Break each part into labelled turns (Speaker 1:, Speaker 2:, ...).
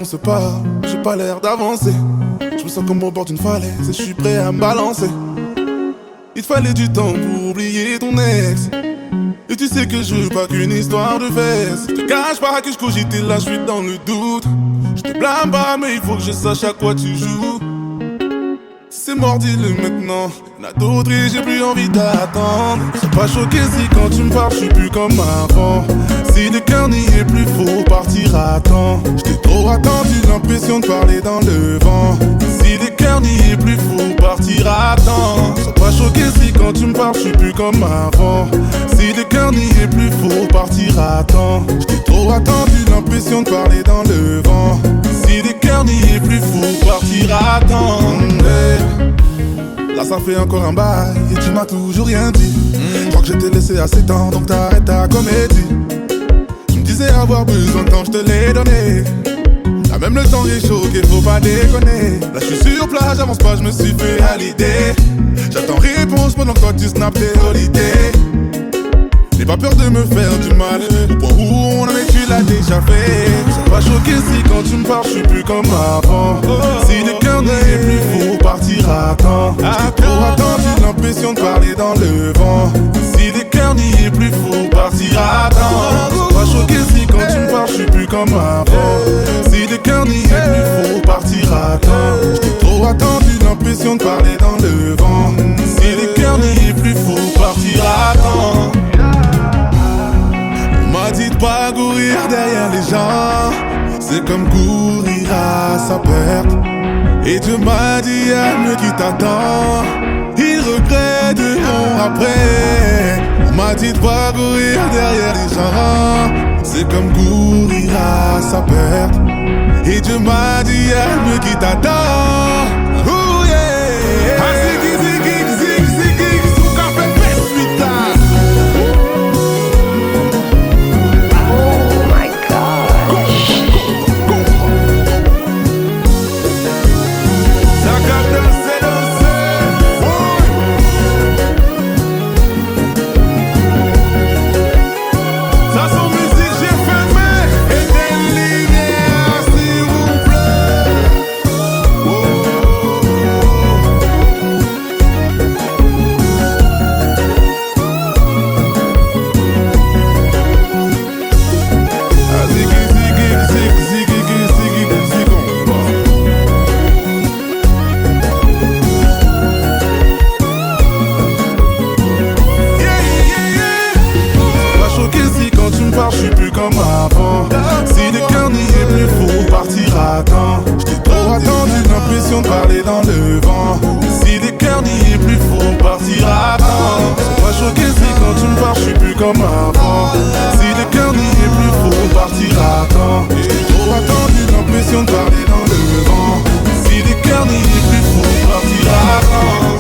Speaker 1: se parle, j'ai pas l'air d'avancer. Je me sens comme au bord d'une falaise et je suis prêt à me balancer. Il te fallait du temps pour oublier ton ex. Et tu sais que je veux pas qu'une histoire de fesses. Je te cache pas que je cogite et là je suis dans le doute. Je te blâme pas mais il faut que je sache à quoi tu joues. C'est mort, dis-le maintenant. Y'en a d'autres et j'ai plus envie d'attendre. Sois pas choqué si quand tu me parles je suis plus comme avant. Si le cœur n'y est plus, faut partir à temps. J't'ai trop attendu, l'impression de parler dans le vent. Si le cœur n'y est plus, faut partir à temps. Sois pas choqué si quand tu me parles je suis plus comme avant. Si le cœur n'y est plus, faut partir à temps. J't'ai trop attendu, l'impression de parler dans le vent. Si le cœur n'y est plus, faut partir à temps. Là ça fait encore un bail et tu m'as toujours rien dit. Je crois que je t'ai laissé assez de temps donc t'arrêtes ta comédie. Tu me disais avoir besoin de temps, je te l'ai donné. Là même le temps est chaud qu'il faut pas déconner. Là je suis sur plage, j'avance pas, je me suis fait à l'idée. J'attends réponse pendant que toi tu snaps tes holidays. N'aie pas peur de me faire du mal. Au point où on en est, tu l'as déjà fait. Sois pas choqué si quand tu me parles, je suis plus comme avant. Si le cœur n'y est plus, faut partir à temps. J'ai trop attendu, l'impression de parler dans le vent. Si le cœur n'y est plus, faut partir à temps. Sois pas choqué si quand tu me parles, je suis plus comme avant. Si le cœur n'y est plus, faut partir à temps. J'ai trop attendu, l'impression de parler dans le vent. Si le cœur n'y est plus, faut partir à temps. On m'a dit de pas courir derrière les gens, c'est comme courir à sa perte. Et Dieu m'a dit y'a mieux qui t'attend, ils regretteront après. On m'a dit de pas courir derrière les gens, c'est comme courir à sa perte. Et Dieu m'a dit y'a mieux qui t'attend. Oh yeah. Je suis plus comme avant. Si le cœur n'y est plus, faut partir à temps. J't'ai trop attendu, l'impression de parler dans le vent. Si le cœur n'y est plus, faut partir à temps. Sois pas choqué si quand tu me parles, je suis plus comme avant. Si le cœur n'y est plus, faut partir à temps. J't'ai trop attendu, l'impression de parler dans le vent. Si le cœur n'y est plus, faut partir à temps.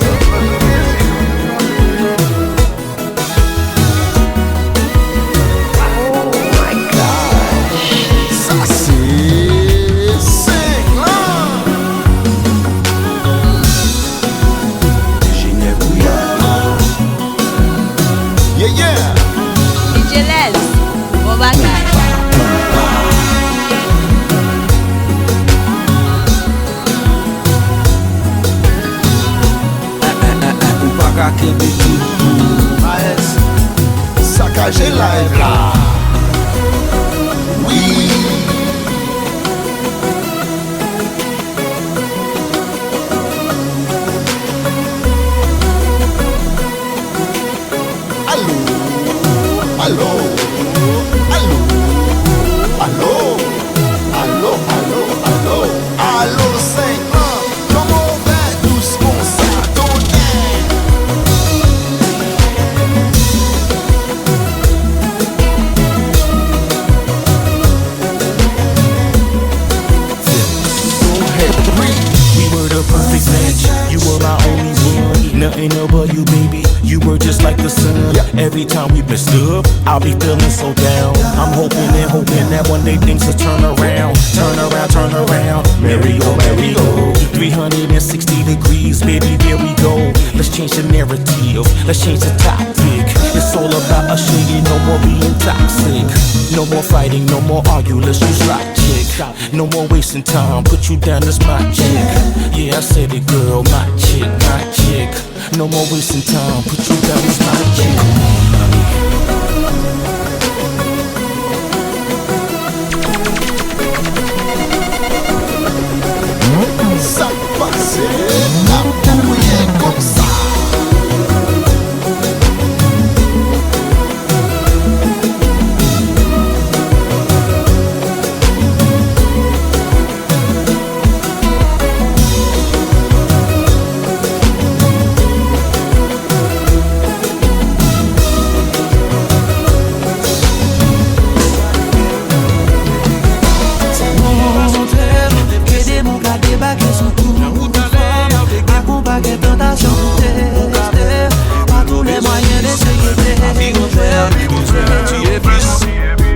Speaker 2: Saccagé live là. Oui. Allô. Allô. Allô. Allô. Allô. Allô. Allô. Allô 5 ans. Comment on va tous qu'on s'adonne?
Speaker 3: Perfect match, you were my only one. Nothing about you, baby. You were just like the sun. Every time we messed up, I'll be feeling so down. I'm hoping and hoping that one day things will turn around. Turn around, turn around. Merry-go, merry-go. 360 degrees, baby, there we go. Let's change the narrative. Let's change the topic. It's all about us shaking, no more being toxic. No more fighting, no more argue, let's just rock, chick. No more wasting time, put you down as my chick. Yeah, I said it, girl, my chick, my chick. No more wasting time, put you down as my chick. Come on, mommy.
Speaker 2: Ça passe, la bouille comme ça.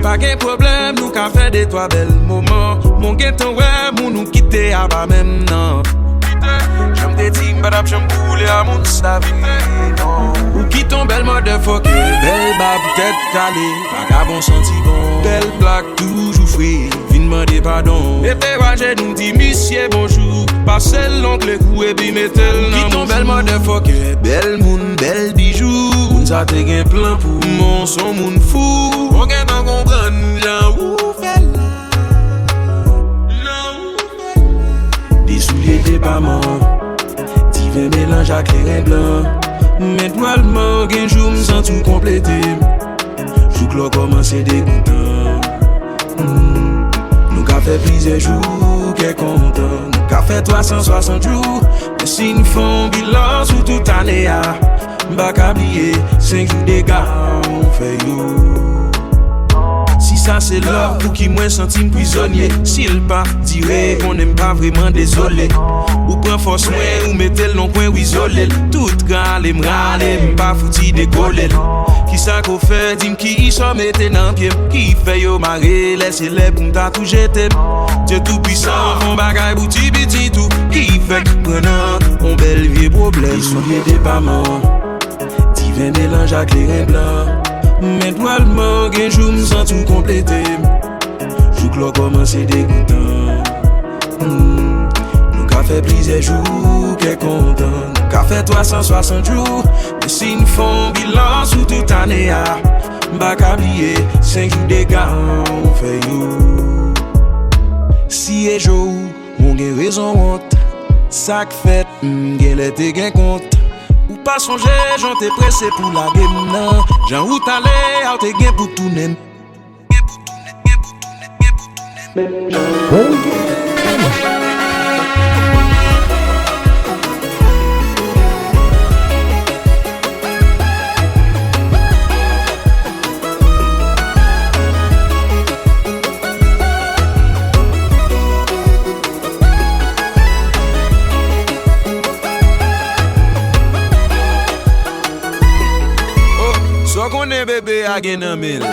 Speaker 4: Pas de problème, nous qu'a fait de toi bel moment. Mon gueton ouais, mon nous quitter à bas même non. J'aime des teams, badab, j'aime couler à mon savi. Ou qui ton belle motherfucker, belle bab, tête calée, vagabond senti bon. Belle blague, toujours free, vin demander pardon. Et t'es ragé, nous dit monsieur bonjour. Passez l'oncle coup et puis mettez le nom. Qui ton belle motherfucker, belle moun, belle bijou. Moun sa te gen plan pour mon son moun fou. On gen t'en comprendre, j'en ou fait là. Des souliers t'es pas mort. Divin mélange à clair et blanc. Mais toi le manque un jour m'sens tout compléter. Joue que l'on commence dégoûtant. Nous qu'a fait plusieurs jours qu'est content. Nous qu'a fait 360 jours. Mais si nous font bilan sous toute année m'bak habillé 5 jours de gars on fait yo. Si ça c'est l'or pour qui moi senti prisonnier. S'il pas dirait qu'on n'aime pas vraiment désolé. Ou prend force moins ou mettez le long coin ou isolé. Tout râle m'pas fouti décoller. Qui ça qu'on fait dis-moi qui y sont mettez dans pied. Qui fait yo marrer laissez-les pour m'ta tout jeter. Dieu tout puissant mon bagay bouti biti tout. Qui fait prenant on bel vieux problème. Ils sont des pas morts. Divin mélange à clair et blanc. Mais toi le manque un jour m'sens tout compléter. Joue que l'on commence dégoûtant. Nous qu'a fait plusieurs jours qu'est content. Nous qu'a fait 360 jours. Mais si nous font bilan sous toute année m'bak habillé 5 jours de gars on fait yo. Si et jour mon gen raison honte. Ça que fait gen l'été gen compte. Ou pas songer, j'en t'ai pressé pour la game nan. J'en ou t'allais, ou t'es gen pour tout nem. So qu'on est bébé à gen un mille.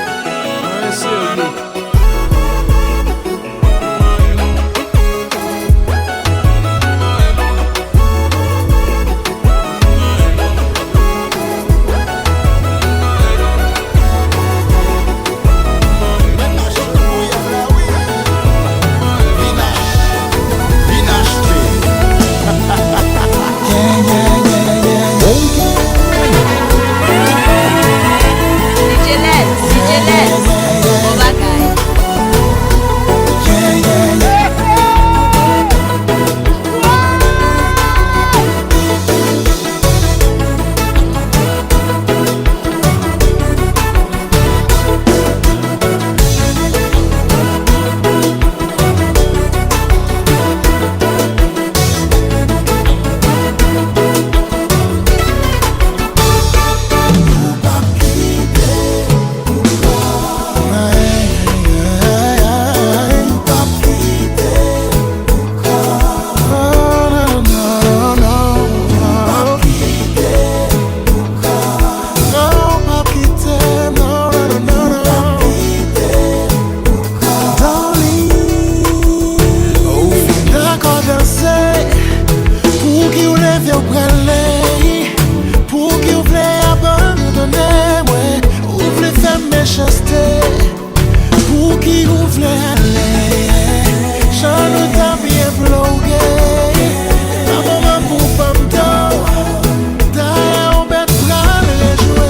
Speaker 5: DJ Les, on va caille. méchanceté. Pour qui vous voulez aller, j'en ai ta bien bloqué. Un moment pour femme d'or, d'ailleurs on peut prendre les jouets.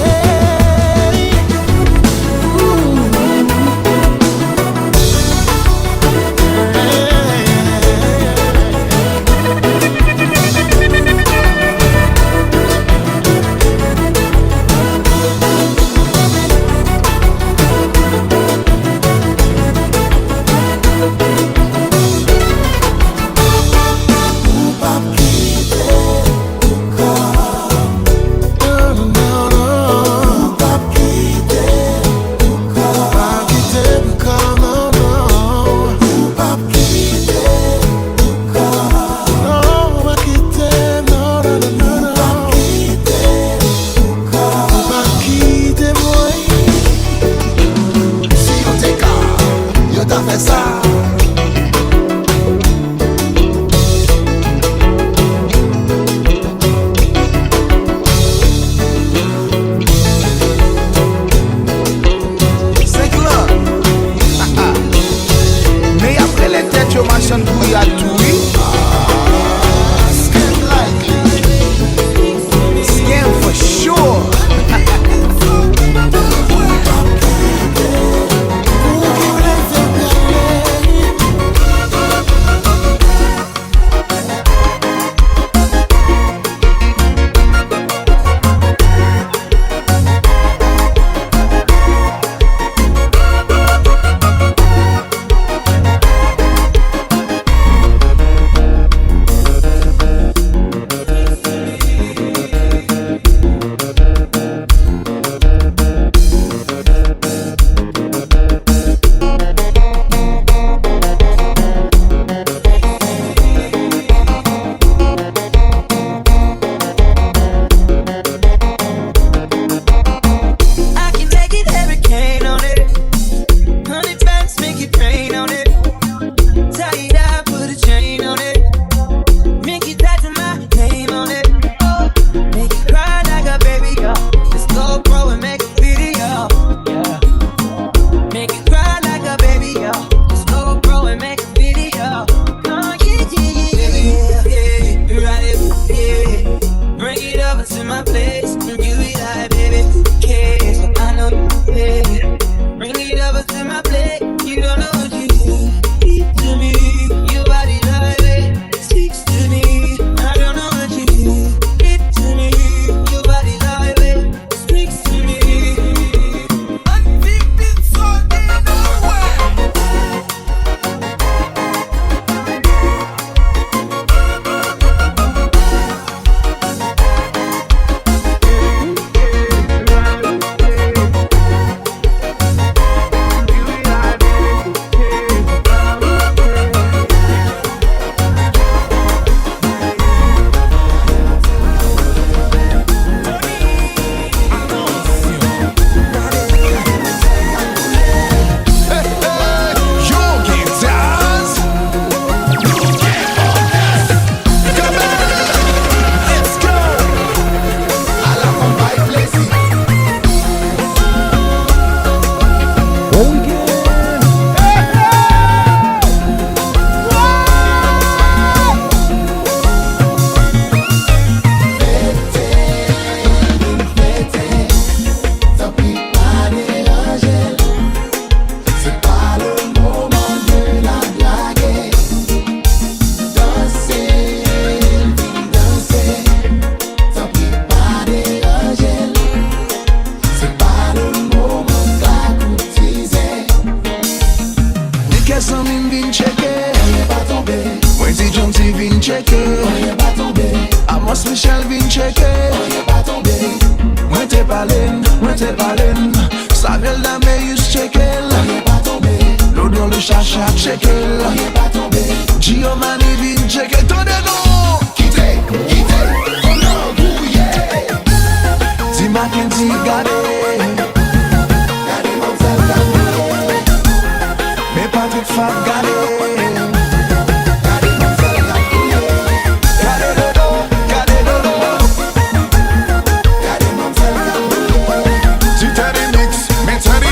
Speaker 1: Titty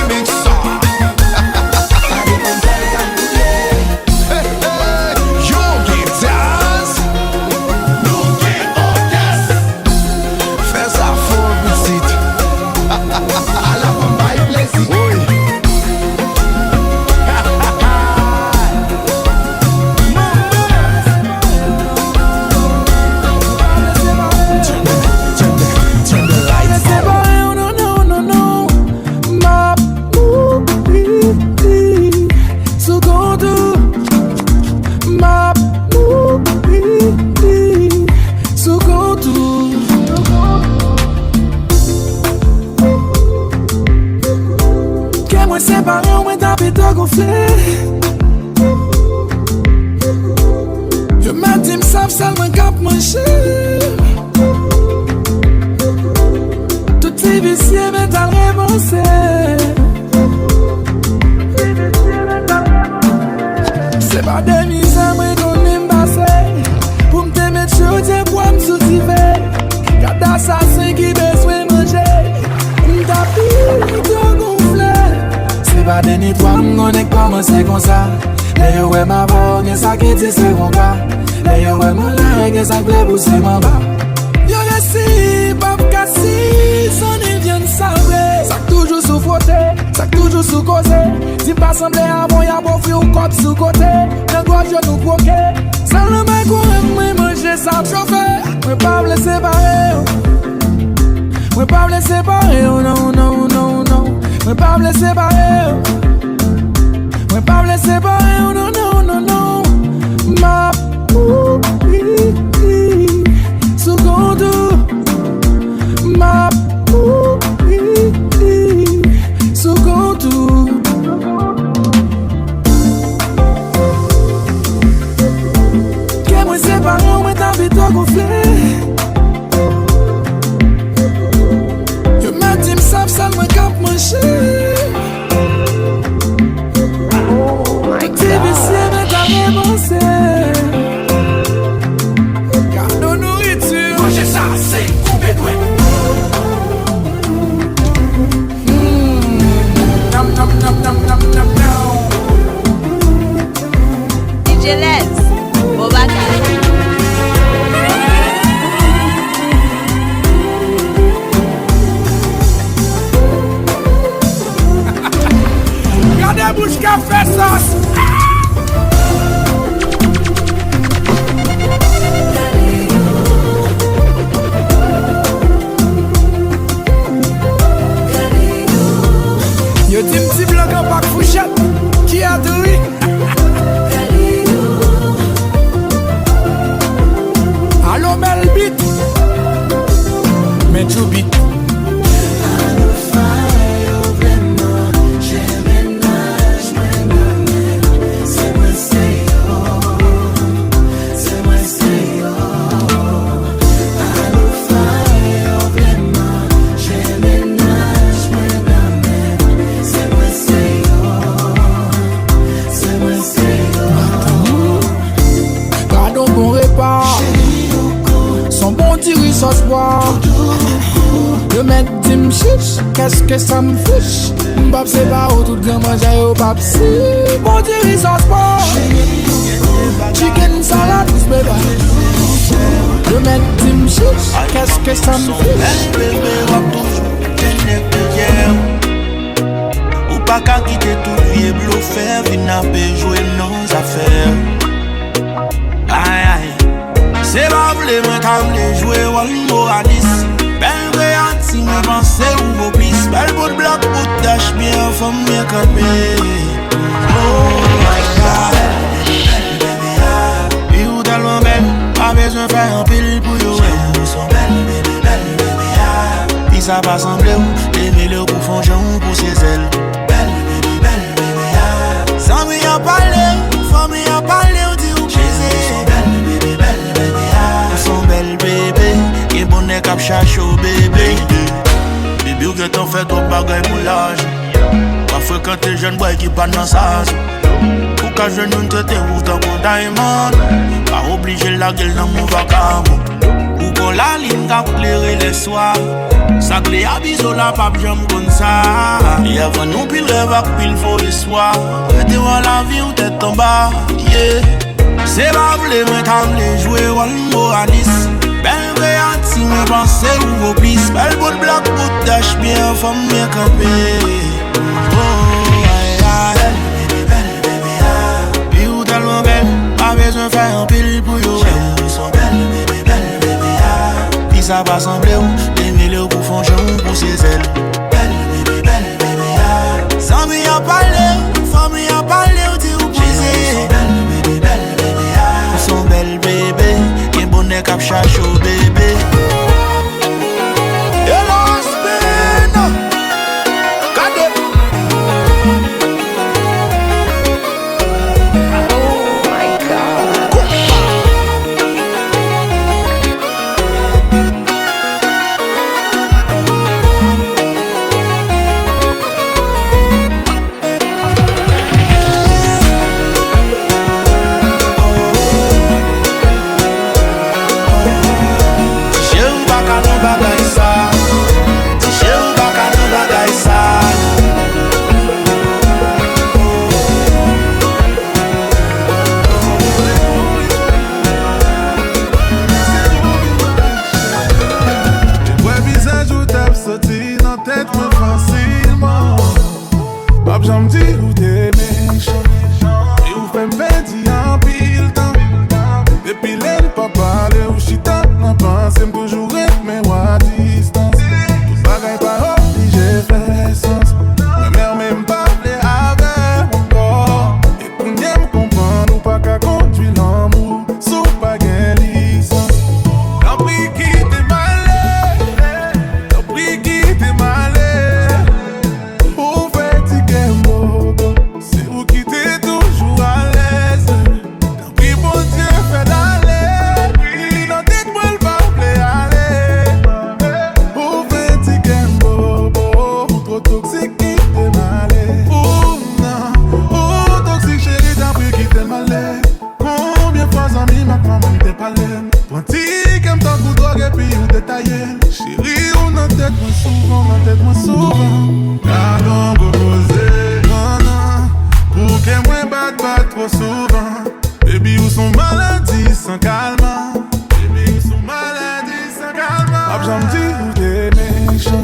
Speaker 1: mix,
Speaker 4: gonfler. Je mets dim sap seulement cap mancher. Tout petit vicieux mais t'as révancé. C'est pas des misères mais qu'on aime passer. Pour me te mettre chaud et pour me soutiver. Garde assassin qui besoin manger. M'tapis tout gonfler. C'est pas des nettois m'gonne commencer comme ça. Les ouais ma voix ça qui dit c'est mon gars. Les ouais mon langue ça plaît pour c'est mon bas. Yo récit pap cassi son vient savoir. Ça toujours sous frotter, ça toujours sous causer. Si pas semblé avant y'a beau fou cop sous côté. Dans quoi je nous croquer. Ça le mec ou moi manger ça chauffer. Me pas me séparer. Me pas me séparer. Oh non non non non. Me pas me séparer. Me pas me séparer. Oh non non non non. Ma sous contour. Ma sous contour. Que moi séparé, moi t'as vu toi gonfler. Je mets dim sap seulement cap mancher. T'es vicieux mais t'as révancé. Cadeau nourriture. Manger ça c'est coupé doué. Nam nam nam nam nam nam nam.
Speaker 6: DJ Les, Bobakale.
Speaker 4: Regardez bouche qu'a fait sauce. Yo dis petit blanc en pack fouchette qui a doué. Allo belle bite. Mais tu bite. Son bon tiri sauce bois. Je mets dim chiche, qu'est-ce que ça me fiche. M'pap c'est pas où tout grand manger au pap si. Bon tiri sauce bois. Chicken salad, bébé. Je mets dim chiche, qu'est-ce que ça me fiche.
Speaker 3: Ou pas qu'à quitter tout vieux bluffé, v'in jouer nos affaires. Aïe aïe. C'est pas voulu, moi comme les jouer one more à 10. Belle brillante, si me pensez ou vos plis. Belle bout de bloc, bout de dash, bien femme, bien campé. Oh my God. Et où tellement belle, pas besoin de faire un pile pour you. Ils sont belles, belle, bébé. Puis ça va sembler où, aimer-le pour fondre pour ses ailes. Belle, bébé. Sans m'y en parler, faut m'y en parler, on dit où baiser. Son belle bébé, qui bonnet cap chacho bébé. Bébé ou que t'en fais trop bagay pour l'âge. Pas fréquenter jeune boy qui pas dans sa zone. Pour qu'à jeune nous te ouvre ton compte diamond. Pas obligé la gueule dans mon vacabon. Ou qu'on la ligne qu'a éclairé les soirs. Ça clé à biseau la pape j'aime comme ça. Et avant nous pile rêve à pile faux espoir. Et t'es voir la vie ou t'es en bas, yeah. C'est pas voulu, mais comme les jouer one more à 10. Belle brillante, si me pensez ou vos plis. Belle bout de bloc, bout de dash, bien femme, bien campé. Oh, aïe, aïe. Belle bébé, puis ou tellement belle, pas besoin de faire un pile pour you. Ils sont belles, bébé, puis ça va sembler où, aimer-le pour fondre pour ses ailes. Belle bébé, sans m'y en parler, faut m'y en parler, on dit où baiser. Son belle bébé, qui bonnet cap chacho bébé. Hello, Spain.
Speaker 1: calma. Baby, sous maladie, ça calma. Pap, j'en dis ou t'es méchant.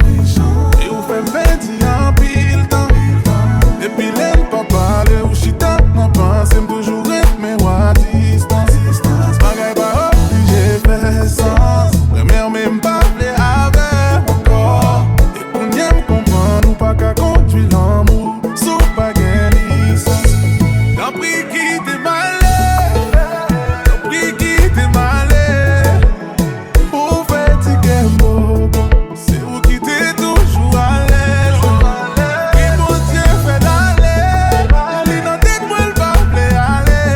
Speaker 1: Et ou fait 20 ans pile temps. Et puis l'aime pas parler ou chita. M'en pense, aime toujours être mais ou à distance. Magaille pas obligé faire sens. Première même pas plaît avec encore. Et qu'on y aime comprendre ou pas qu'à conduire l'amour. Sous pas gain licence. T'en prie qui t'es malé. T'en prie qui t'es malé. Pour faire ticket bobo. C'est vous qui t'es toujours à l'aise. Et mon Dieu fait d'aller. Lui dans tête moi le va plaît aller.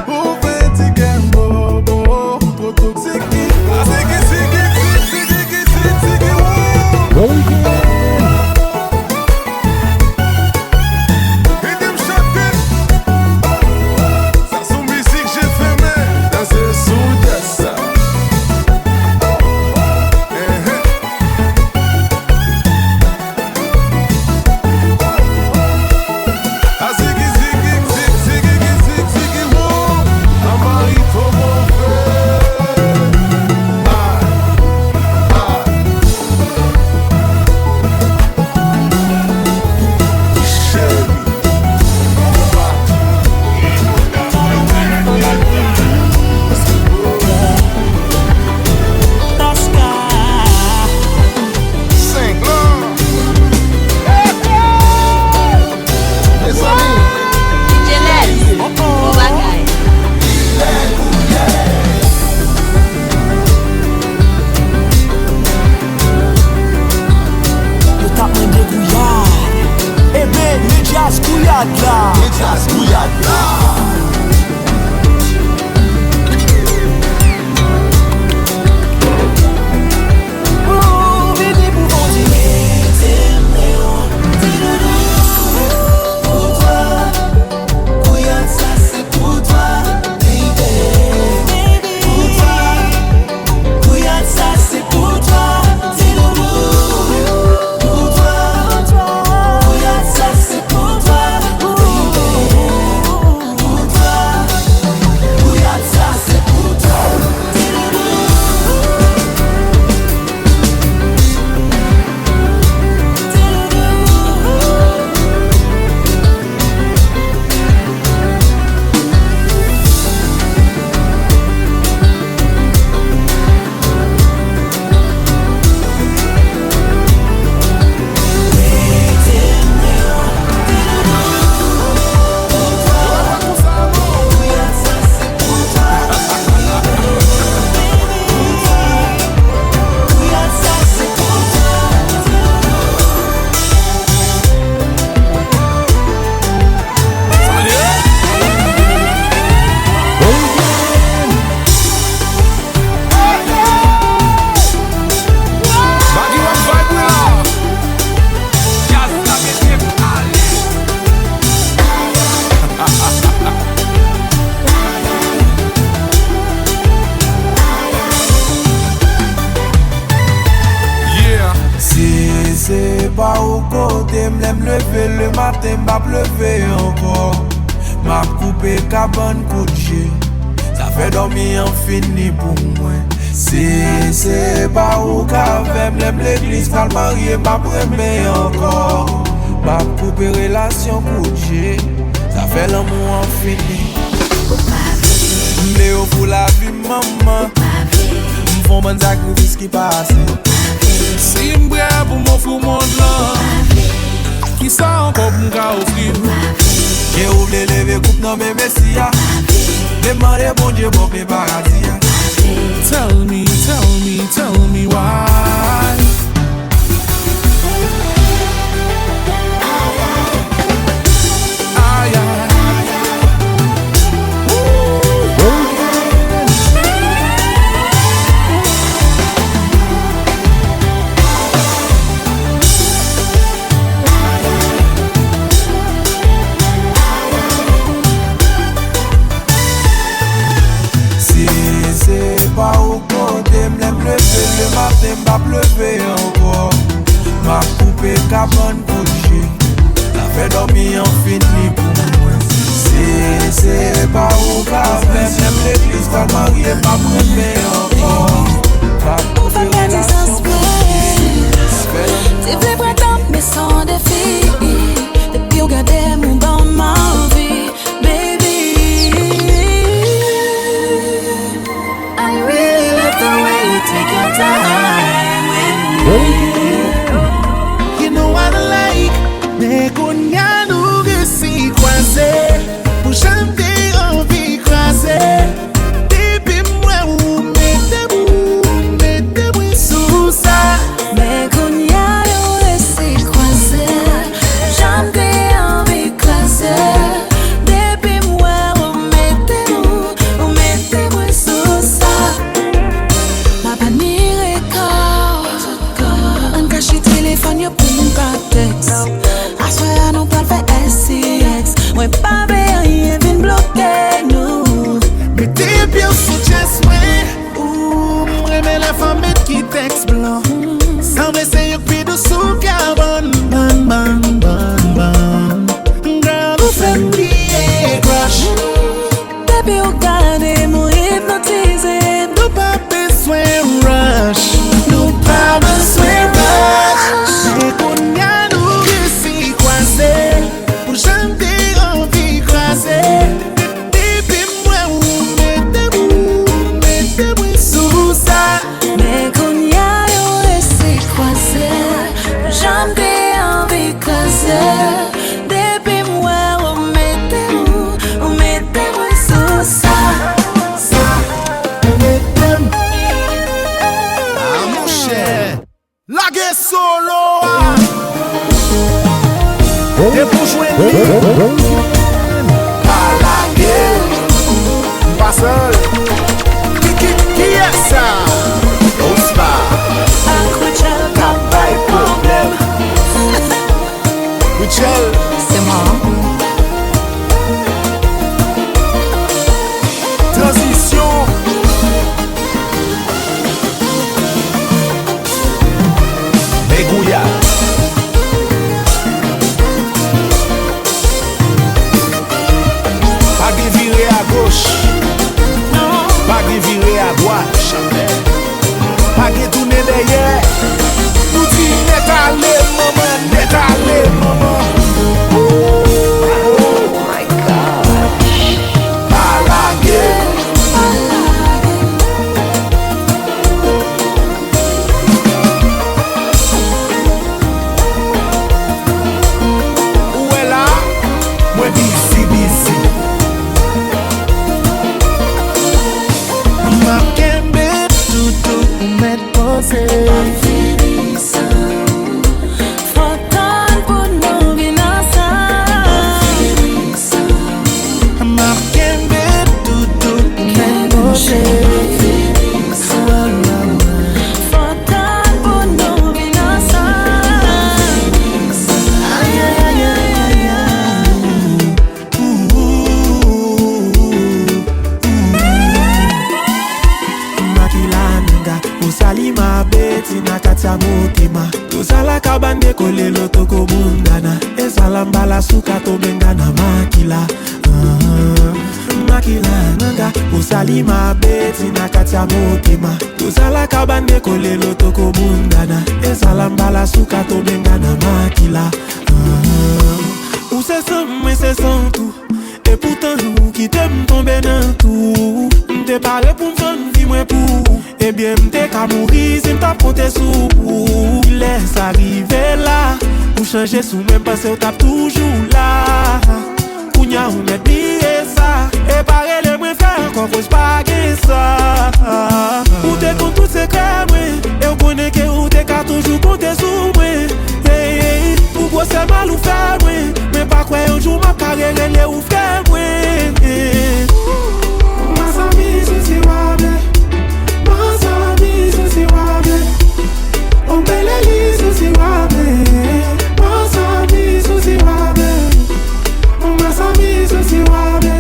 Speaker 1: Pour faire ticket bobo. Trop toxique.
Speaker 4: M'l'aime lever le matin, m'a pleuvé encore. M'a coupé cabane couché. Ça fait dormir infini pour moi. C'est pas où qu'avec m'l'aime l'église, qu'à le marier, m'a prémé encore. M'a coupé relation couché. Ça fait l'amour infini. M'léo pour la vie, maman. M'font bon sacrifice qui passe.
Speaker 1: Si m'brè pour m'offrir mon là. Qui ça encore pour m'ka offrir?
Speaker 4: J'ai oublié lever coupe dans mes messias. Demandez bon Dieu pour mes paradis.
Speaker 1: Tell me why. Aïe aïe.
Speaker 4: C'est pas au côté, m'l'aime lever le matin, m'a pleuvé encore. M'a coupé cabane couché. Ça fait dormir infini pour moi. c'est pas au cas, même l'église va marier, pas préféré encore.
Speaker 7: Ou fa pati sans Ti vle prétendre mais sans défi. Depuis ou gade mon dans ma vie, baby. I really love the way you take your time with me.
Speaker 5: You know what I like. Mais qu'on y a nous que si croisé, pour chanter envie croisé. Depuis moi ou mettez-vous sous ça.
Speaker 7: Mais qu'on y a nous que si croisé, chanter envie croisé. Depuis moi ou mettez-vous sous ça. Ma panire est corps. Un cachet téléphone yo pour mon texte. Assoya nous pas fait SCX. Ouais pas rien vient bloquer nous.
Speaker 5: Mettez bien sous chest ouais. Ou m'aimer la femme qui texte blanc. Sans laisser un pied dessous carbone. Ban ban ban ban. Girl ou fait plier crush.
Speaker 7: Baby ou gade mou hypnotize.
Speaker 5: Nous pas besoin rush. Nous pas besoin rush. Mais qu'on y a nous que si croisé. Pour chanter envie croisé. Depuis moi ou mettez-vous sous ça.
Speaker 7: Mais qu'on y a yo laissé croiser. Chanter envie croiser. Depuis moi ou mettez-vous sous ça.
Speaker 5: Ah mon cher, la guerre solo. Et pour jouer pas la guerre, pas seul. Qui est ça? Ospa.
Speaker 7: Accrochel, pas de problème.
Speaker 5: Michel.
Speaker 7: C'est moi.
Speaker 5: Transition.
Speaker 3: Bégouya.
Speaker 5: Pas de virer à gauche. Pas de virer à droite. Pas de tourner derrière. Nous dit net allé maman, net allé maman. Oh my God. Pas la guerre. Où est là? Moi busy. Ma kembe tout mettre posé.
Speaker 7: Faut tant pour nous bien ensemble.
Speaker 5: Ma kembe tout mettre posé.
Speaker 7: Faut tant pour nous bien ensemble. Aïe aïe aïe aïe
Speaker 5: Makilananga, usali mabeti na katia motima. Tuzala kabande kole lotoko bundana. Ezalambala suka to bengana makila. Makilananga, usali mabeti na katia motima. Tuzala kabande kole lotoko bundana. Ezalambala suka to bengana makila. Ou c'est ça, mais c'est sans tout. Et pourtant, nous qui t'aime tomber dans tout. M'te parlé pour m'fendre vie moi pour. Eh bien, m'te qu'à mourir si m't'a compté sous. Laisse arriver là. Ou changer sous même parce que t'as toujours là. Kounya ou met billet ça. Et pareil les moins faire encore faut pas que ça. Ou t'es contre tout secret moi. Et on connaît que ou t'es qu'à toujours compter sous moi. Pourquoi c'est mal ou faire moi. Mais pas quoi un jour ma carrière elle ou faire moi. Mas amigos se wabe. Mas amigos se wabe. On beleza se wabe. Mas amigos se wabe. Mas amigos se wabe.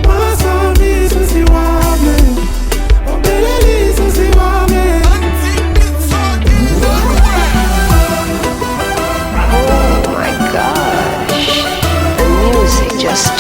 Speaker 5: Mas amigos se wabe. On beleza se wabe.
Speaker 8: Oh my gosh, the music just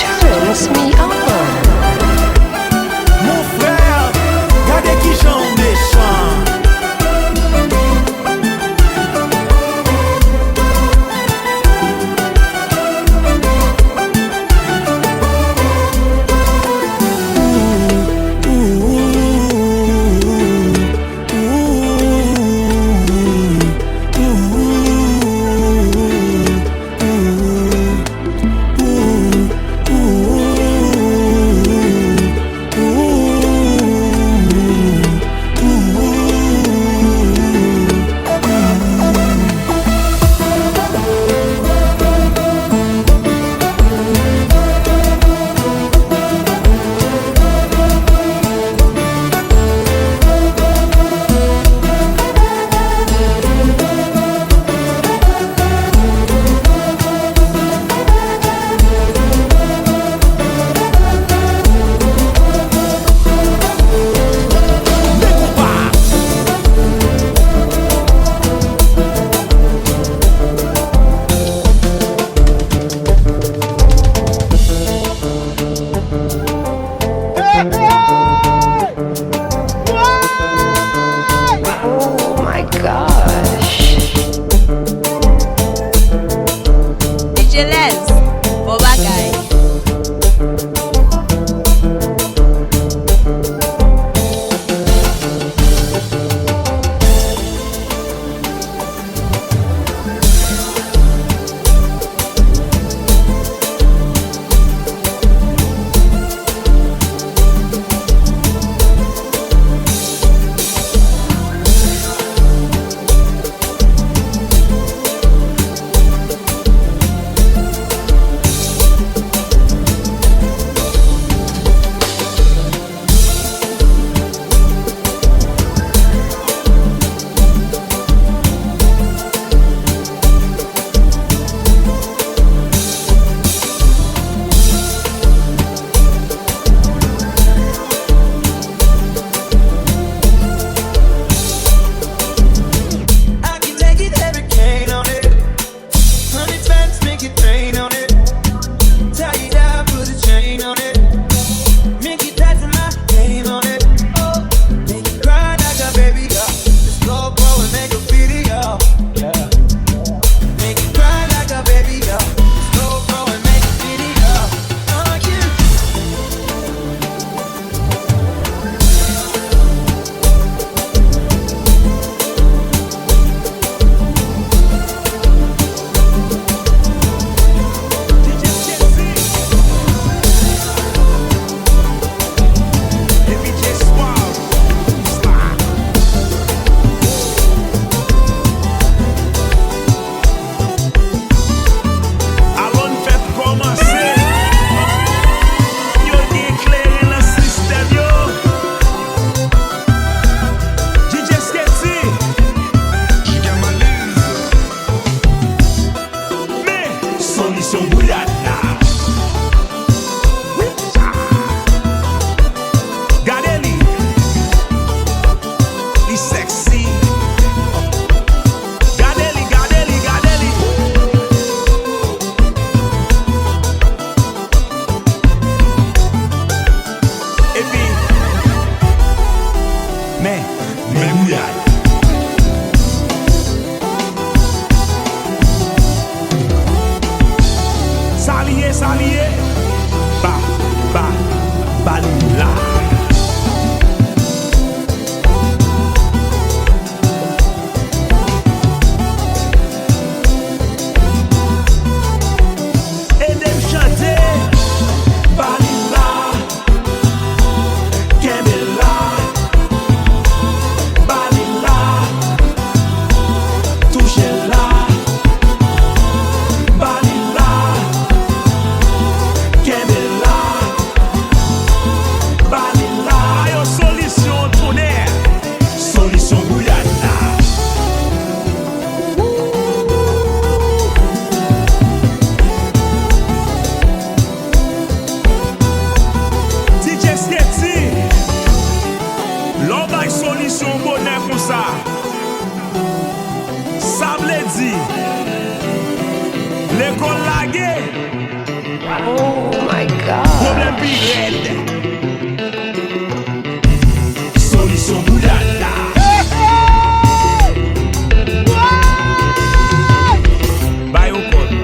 Speaker 3: son bonheur comme ça. Ça veut dire l'école laguée.
Speaker 6: Oh my God.
Speaker 3: Problème pirate. Solution boulada. Bye au code.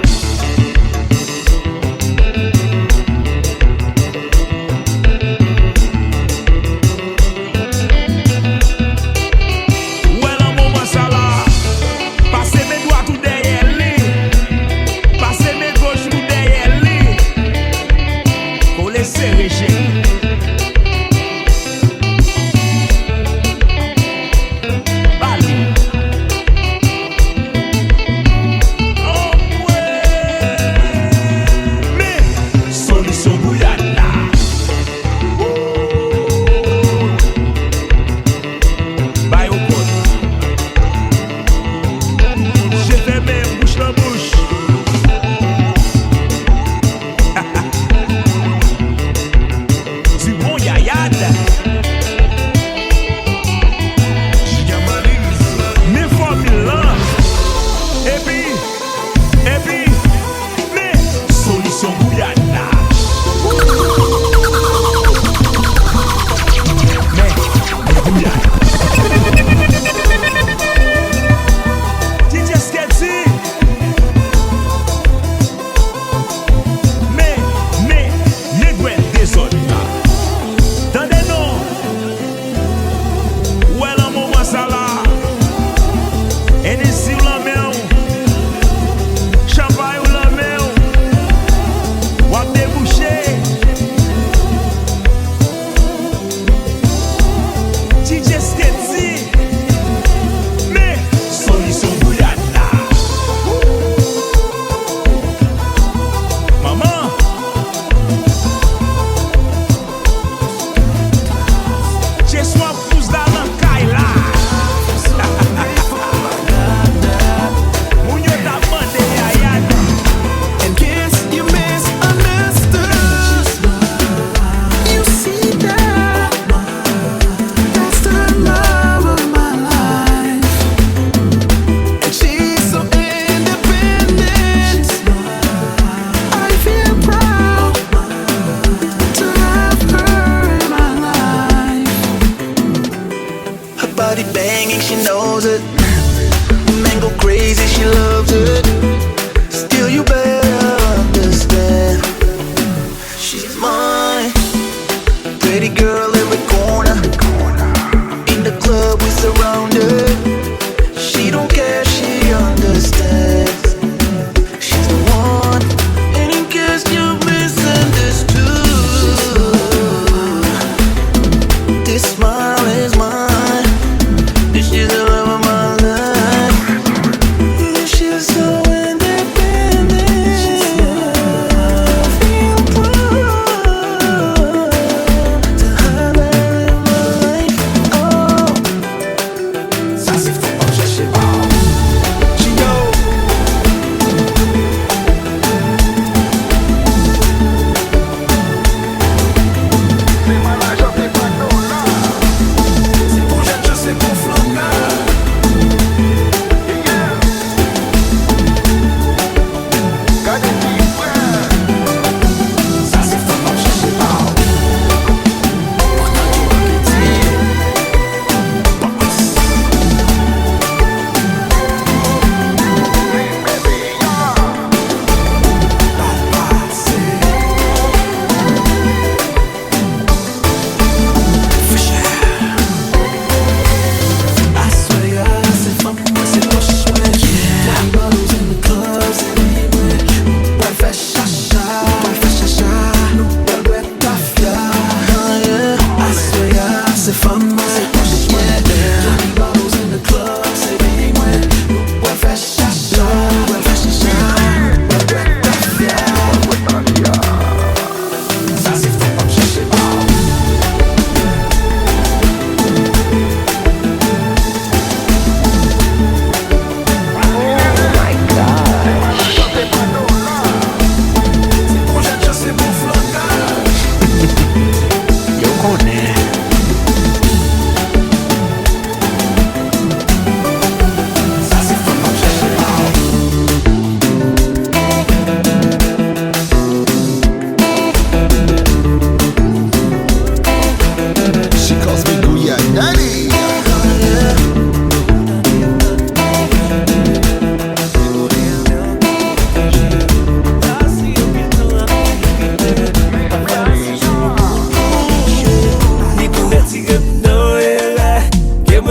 Speaker 2: Daddy.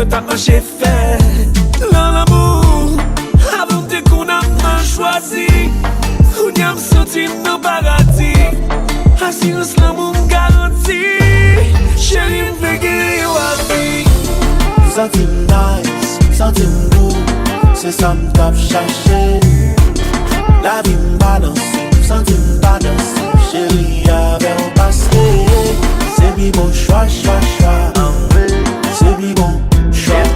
Speaker 4: T'as un chef dans l'amour, avant de qu'on a mal choisi, on y a senti nos paradis, assurance l'amour garantie, chérie m'fait guérir à vie.
Speaker 5: Something nice, something good, c'est ça m'tape chercher. La vie m'balance, something balance, chérie avec un passé. C'est bi bon choix, choix, choix. C'est bi bon.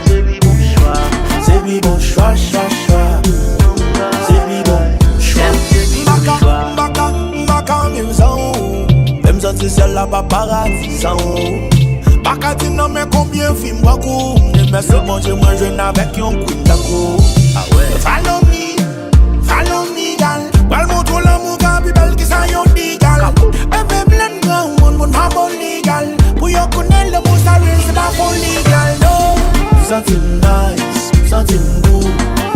Speaker 5: C'est lui bon choix. C'est lui bon choix, choix, choix. C'est lui bon choix. Baka, maison. Même si c'est la paparazzi, ça. Baka, tu n'as mais combien de films, beaucoup. Mais c'est bon, moi, je n'ai avec un coup d'accord. Ah ouais. Follow me, gal. Wal mo to l'amour, gabi belle, qui ça yon digal. Ebe blend, mon pas bon legal. Pour yon connaître le mot, ça c'est pas bon legal, no. Something nice, something good,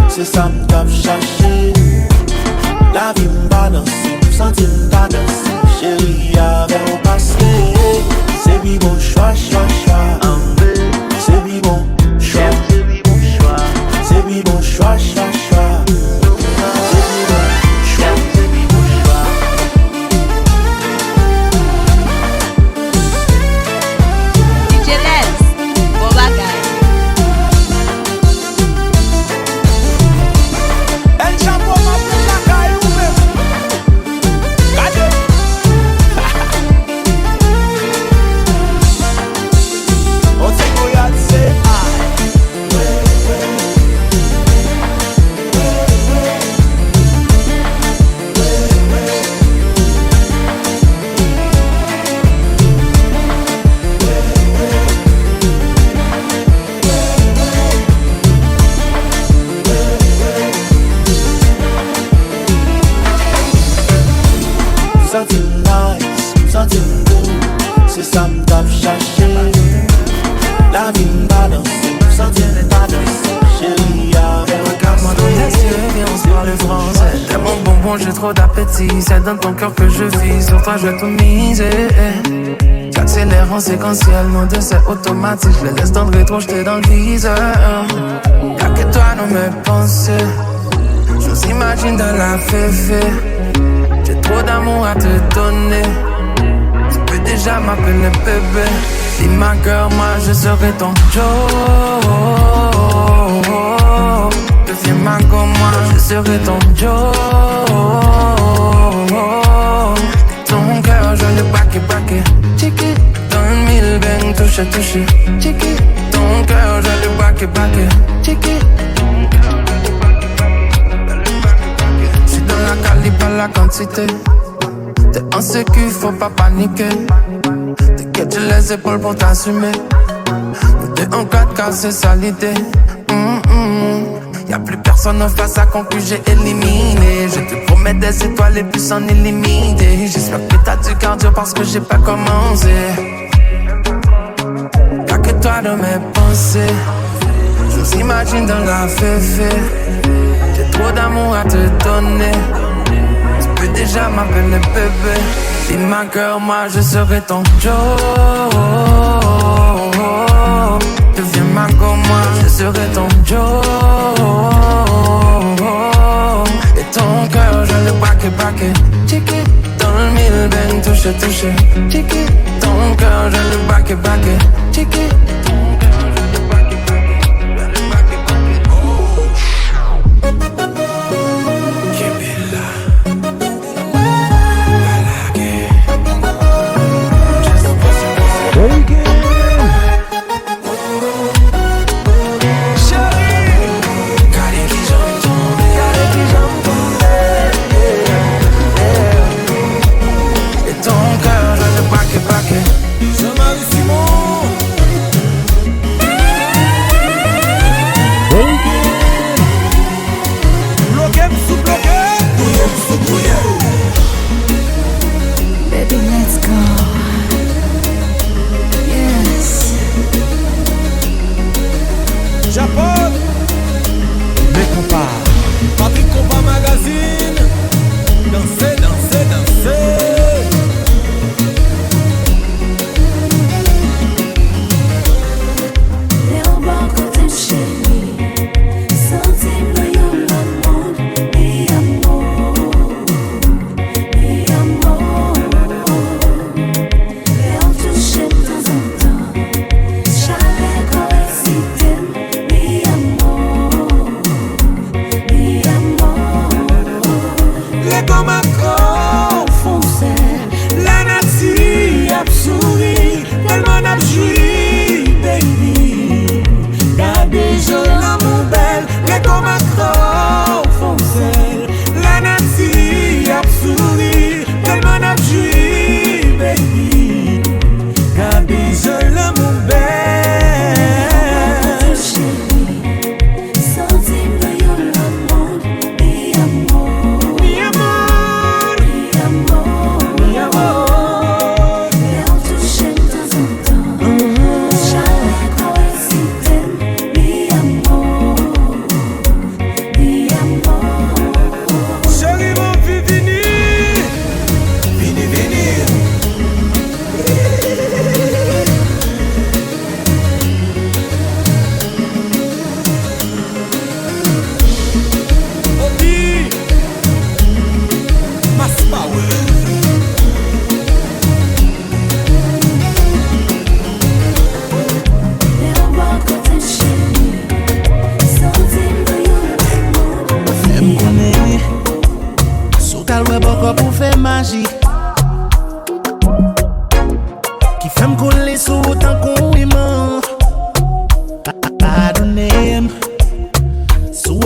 Speaker 5: c'est ça m'tape chercher. La vie m'balance, something balance, chérie avec au passé. C'est lui bon choix, choix, choix. C'est lui bon choix, c'est lui bon choix. C'est lui bon choix, choix, choix. C'est lui bon choix, c'est lui bon choix.
Speaker 6: DJ Lens, Boba Guy.
Speaker 5: Something nice, something good, c'est ça m'tape chercher. La vie m'balance, something balance, chérie avec.
Speaker 8: Regarde-moi dans les yeux, viens on se parle français. T'es mon bonbon, j'ai trop d'appétit. C'est dans ton cœur que je vis, sur toi je vais tout miser. J'accélère en séquentiel, non de c'est automatique. Je les laisse dans le rétro, j'étais dans le viseur. Y'a que toi dans mes pensées, je nous imagine dans la féfé. J'ai trop d'amour à te donner. Tu peux déjà m'appeler bébé. Dis ma girl, moi je serai ton Joe. Deviens ma go, moi je serai ton Joe. Ton cœur, je le braqué. Chiqui, dans le mille bang, touché. Chiqui, ton cœur, je le braqué. Chiqui. La qualité, pas la quantité. T'es en sécu, faut pas paniquer. T'inquiète, j'ai les épaules pour t'assumer. Nous t'es en 4K, c'est ça l'idée. Y'a plus personne en face à conclure, j'ai éliminé. Je te promets des étoiles et plus en illimité. J'espère que t'as du cardio parce que j'ai pas commencé. Y'a que toi dans mes pensées. Je nous imagine dans la féfé. J'ai trop d'amour à te donner. Tu peux déjà m'appeler bébé. Dis ma girl, moi je serai ton Joe. Deviens ma go, moi je serai ton Joe. Et ton cœur, je le braqué. Chiqui, dans le mille bang, touché. Chiqui, ton cœur, je le braqué. Chiqui.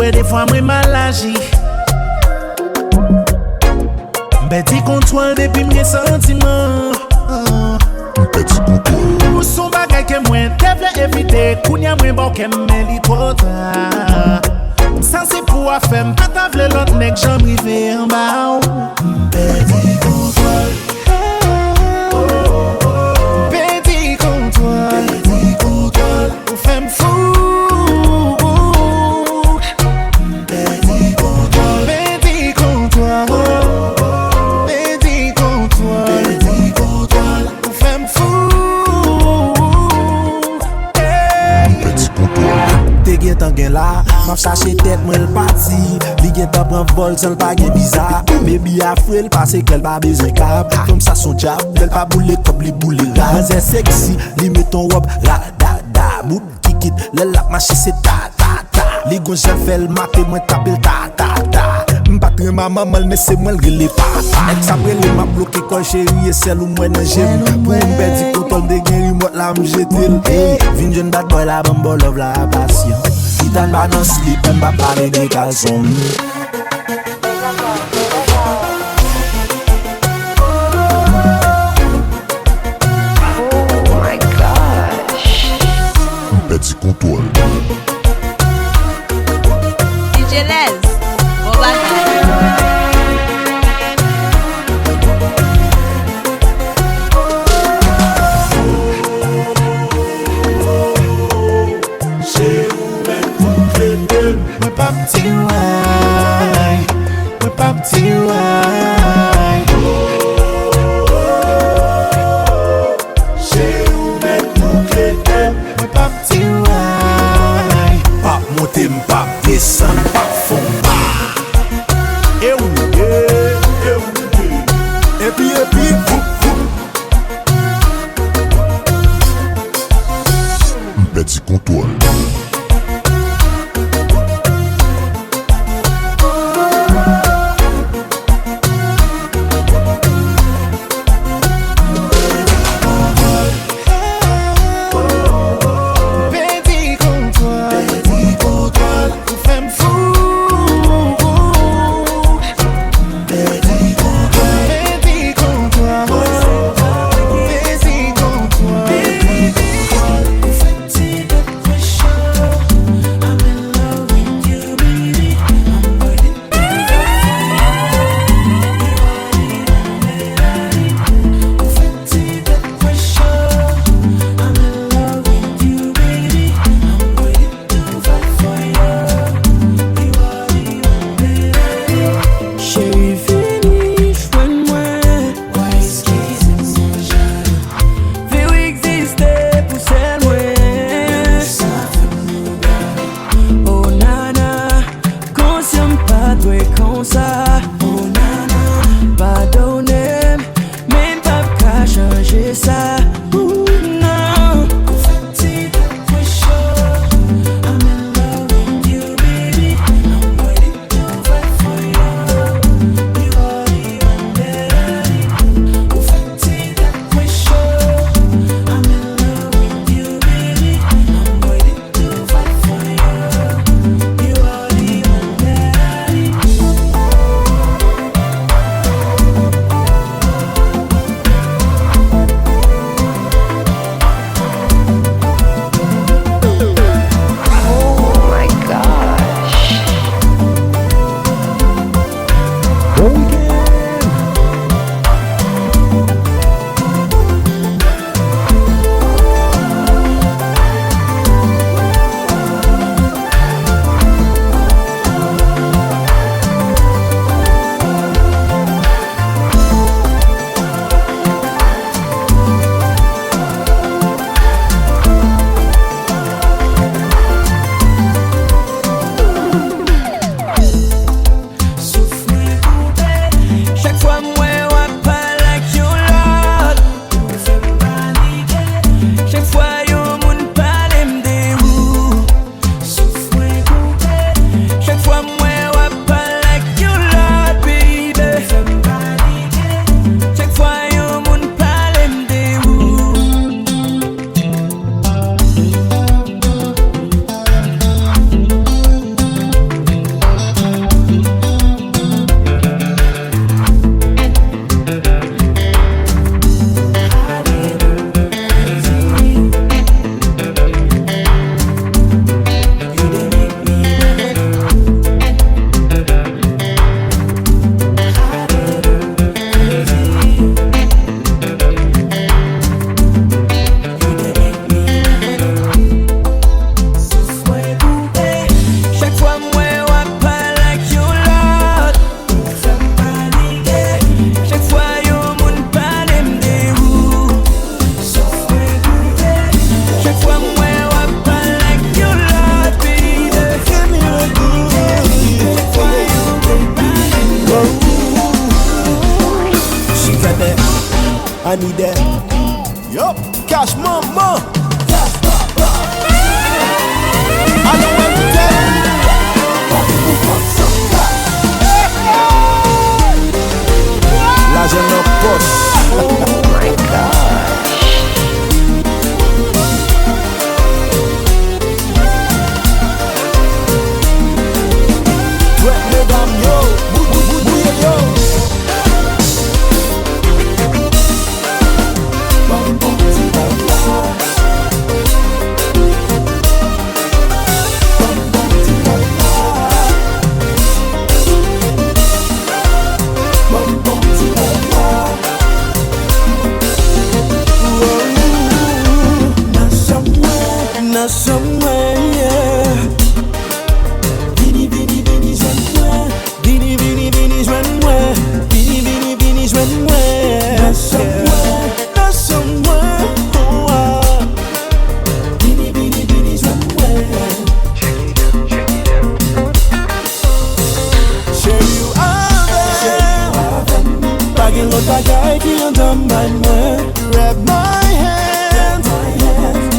Speaker 3: ouais, des fois, moi, mal agi. Petit comptoir depuis mes sentiments.
Speaker 1: Petit comptoir.
Speaker 3: Son bagay que moi, devrais éviter. Kounya moi, bon, qu'elle me lit trop tard. Ça, c'est pour faire m'pas t'avler l'autre nèg, j'en rive en bas.
Speaker 5: Petit comptoir. Petit comptoir. Petit comptoir. Ou femme fou. Petit comptoir. Petit comptoir. Petit comptoir. Petit comptoir. Ou femme fou.
Speaker 1: Petit comptoir.
Speaker 3: T'es gen tan gen la, m'a chaché tête moi le parti. Li gen tan pran vol sans pas gen bizarre. Baby a frel parce qu'elle pas besoin cap. Comme ça son job, elle pas boule comme li boule ras. Elle sexy, li met ton robe ra da da. Bout kick it, le lap marché c'est ta ta ta. Li gon j'en fait le maté moi tapel ta ta ta. M'patre ma maman mais c'est moi le relé papa. Ex après le m'a bloqué quand chérie et celle où moi nan j'aime. Pour m'perdre contrôle de guerre remote la m'jetel. Hey, vin jeune bad boy la bambo love la passion. Itan ba non slip, m'a parler de calçon.
Speaker 1: Petit comptoir.
Speaker 6: DJ Les, Bobagay.
Speaker 5: Moi pas petit ouais. Moi pas petit ouais. Chez où mettre mon clé. Moi pas petit ouais.
Speaker 3: Pas monter, pas descendre, pas fond. Et où, et puis,
Speaker 1: Petit comptoir.
Speaker 5: Petit comptoir. Petit comptoir. Ou femme fou. Petit comptoir. Petit comptoir. Petit comptoir. Ou femme petit de pression. not somewhere, yeah. Vini, vini, vini, somewhere. Vini, vini, vini, somewhere. Vini, vini, vini, somewhere. Not somewhere, not somewhere. Oh, ah. Vini, vini, vini, somewhere. Chez you have baguette l'autre bagaille qui entame by moi. Grab my hand.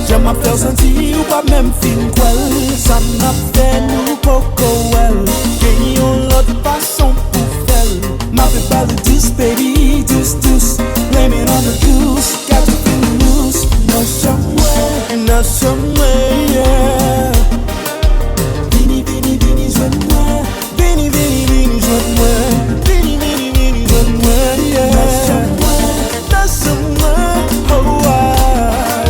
Speaker 5: J'aime à faire sentir ou pas même film quel. Ça m'a fait nous coco well. Gagnons l'autre façon pour faire. Ma fait pas de douce baby, douce douce. Blame it on the goose, got to feel loose. Not somewhere, not somewhere, yeah. Vini, vini, vini, somewhere. Vini, vini, vini, somewhere. Vini, vini, vini, somewhere, yeah. Not somewhere, not somewhere, oh, ah.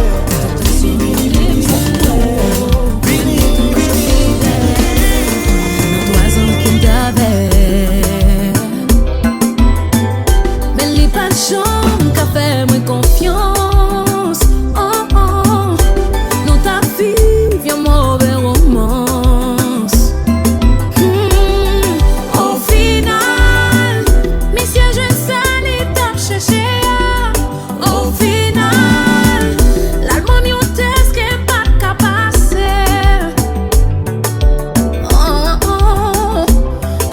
Speaker 5: Vini, vini, vini, somewhere. Vini, vini, vini.
Speaker 7: Nos oiseaux qui t'avaient. Mais les pas de chambre qu'a fait moi confiance. Oh, oh. Nous t'a vive un mauvais romance. Au final, messieurs, je salé t'as cherché. Au final, l'album yon test qui pas qu'à passer. Oh, oh,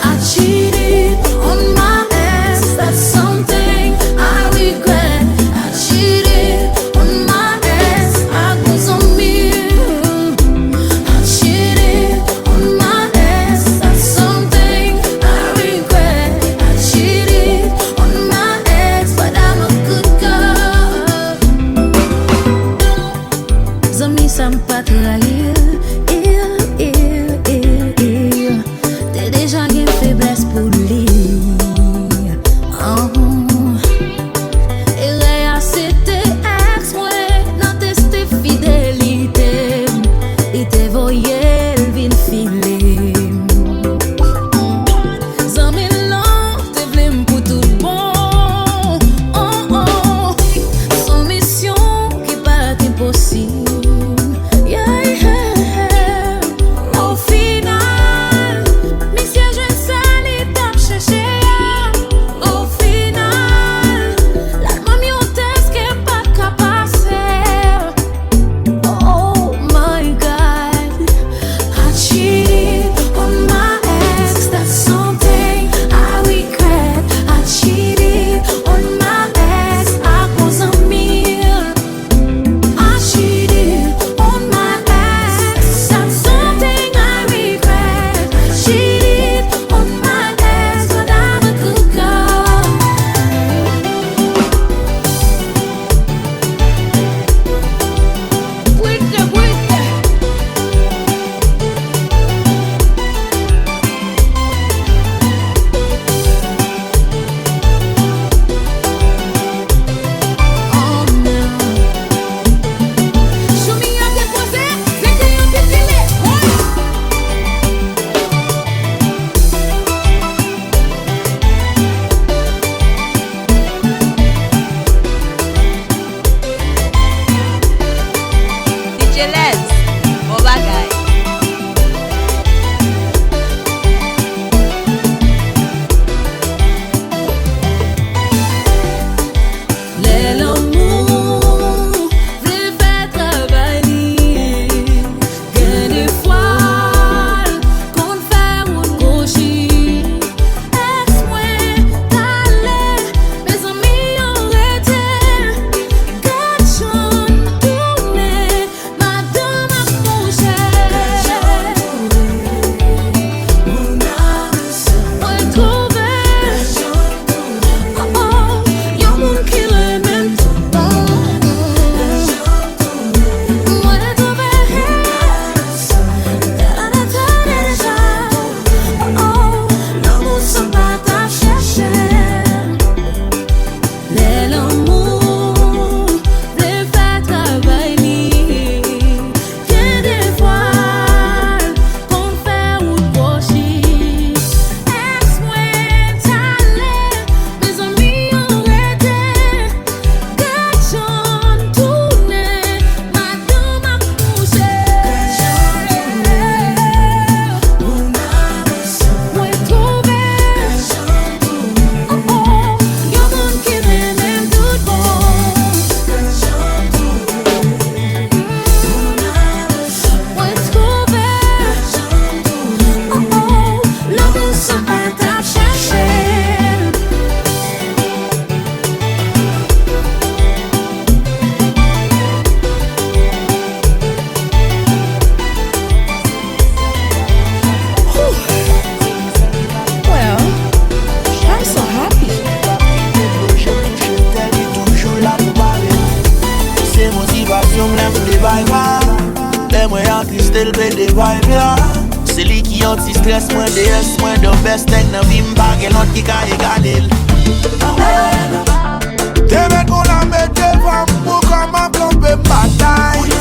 Speaker 7: I cheated on my ex. That's something I regret. I cheated on my ex. I was on me. I cheated on my ex. That's something I regret. I cheated on my ex, but I'm a good girl. Zami ça me pas trahir. T'es déjà une faiblesse pour lui. Oh. Et Réa c'était ex moi, non testé fidélité. Et t'es voyé le vin filé. Zami là, t'es v'lem pour tout bon. Oh oh, son mission qui pas impossible. Yeah, yeah. Au final, messieurs, je salé t'as cherché. Au final, l'album yon test qui pas qu'à passer. Oh my God, I cheated on my ex. That's something I regret. I cheated on my ex. I was a meal. I cheated on my ex. That's something I regret. Cheated on my ex, but I'm a good girl. Wicked, wicked. Oh no. Show me your deposit, c'est que yon te filé.
Speaker 6: DJ Les, bon bagay.
Speaker 7: L'amour veut faire travailler. Que des fois, qu'on fait ou gaucher. Ex-moi, t'allais, mes amis ont arrêté. Gâchon, tourné, madame a
Speaker 3: matrice, still be the vibe, yeah. C'est lui qui anti-stress, moi DS, moi the best thing, na vim bag, et l'autre qui ka égaler.
Speaker 5: T'es met qu'on la met devant, pour comme un plan de bataille.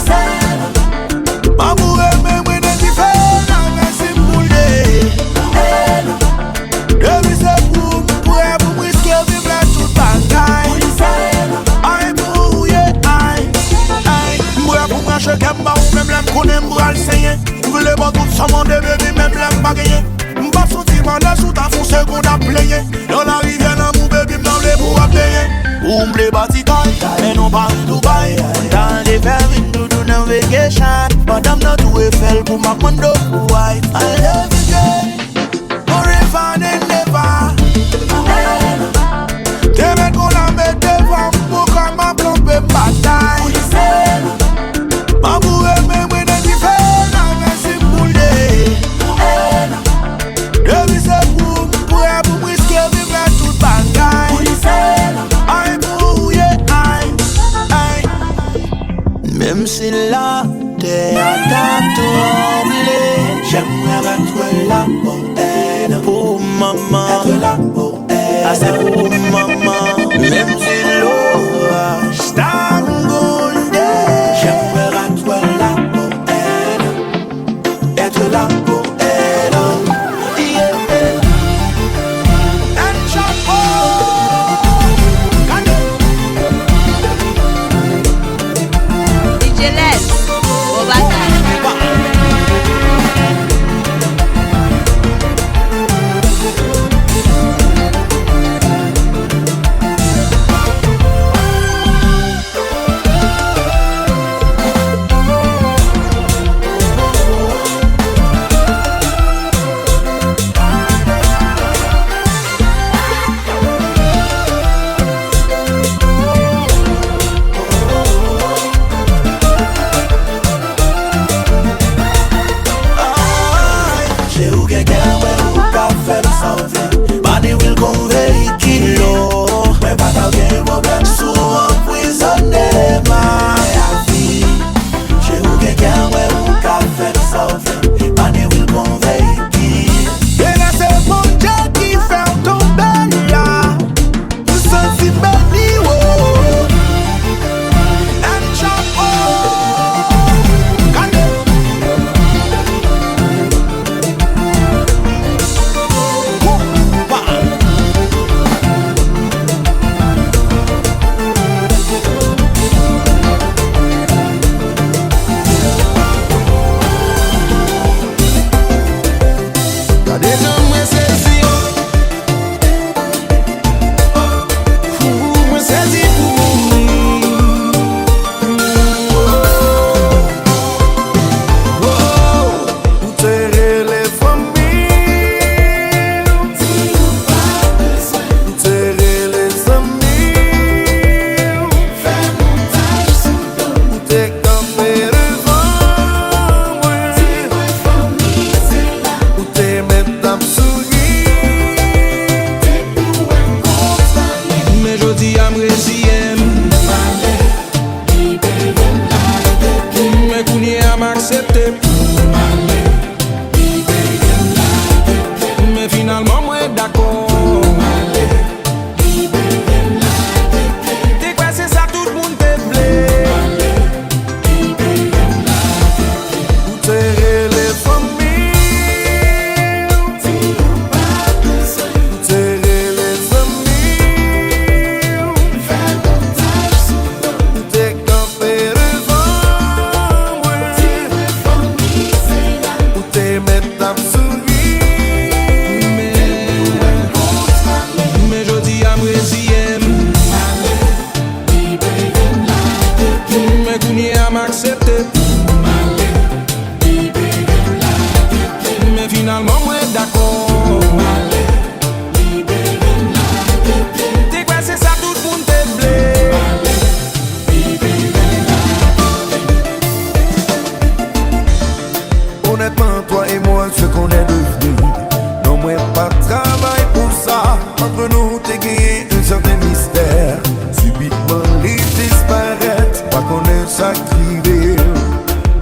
Speaker 5: Maman aime, moi ne t'y fais, la merci pour les. Depuis c'est pour risquer vivre la toute bataille. Aïe pour aïe, aïe. M'bouille pour brancher Kemba ou même l'aime qu'on aime pour l'enseigner. M'voulez les bon tout ça mon bébé, même l'aime pas gagner. M'pas sortir mandé sous ta fond seconde à player. Dans la rivière dans mon bébé, m'enlève pour payer. Ou m'blé bâti taille, et non pas Dubaï. Dans les verres, nous donnons un vacation. Madame n'a tout Eiffel pour ma condo pour white. I love you girl, forever and never. T'es met qu'on la met devant, pour comme un plan de bataille. Maman aime, moi ne t'y fais, la merci pour les. Depuis c'est pour risquer vivre la toute bataille. Aïe pour aïe, aïe. Même si là t'es à ta tremblée, j'aimerais être là pour elle. Pour maman, être là pour elle. Ah c'est pour maman. Même si l'orage t'engondé, j'aimerais être là pour elle. Être là pour elle.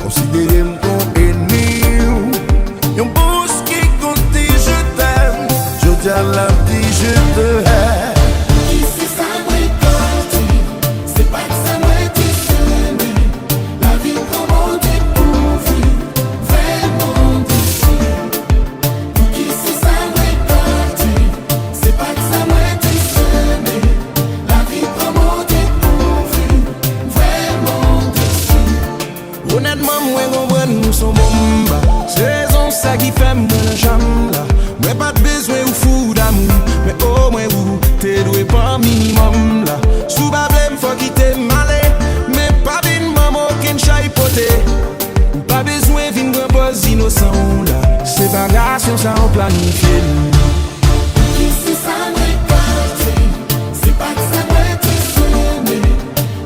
Speaker 5: Considérez-moi
Speaker 4: fait moi dans chambre là. Mais pas de besoin ou fou d'amour, mais au moins ou t'es doué pas minimum là. Sous bablem faut quitter malé, mais pas d'une maman aucune chay poté. Pas besoin d'une grand boss innocent là. C'est bagage ça on planifie.
Speaker 5: Ici ça m'écarte, c'est pas que ça va être sonné.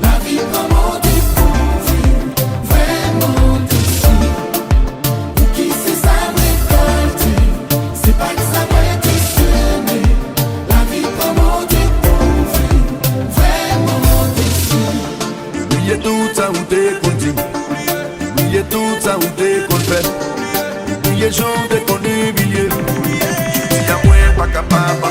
Speaker 5: La vie comment découvrir, vraiment déçu. Ou qui c'est ça m'écarte, c'est pas que ça va être sonné. La vie comment découvrir, vraiment déçu.
Speaker 9: Oubliez tout ça où t'es connu. Oubliez tout ça où t'es qu'on fait. Oubliez les gens t'es connu, oubliez. Y'a moins pas capable.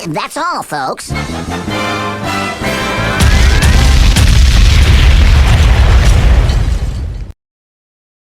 Speaker 10: That's all, folks. That's all, folks.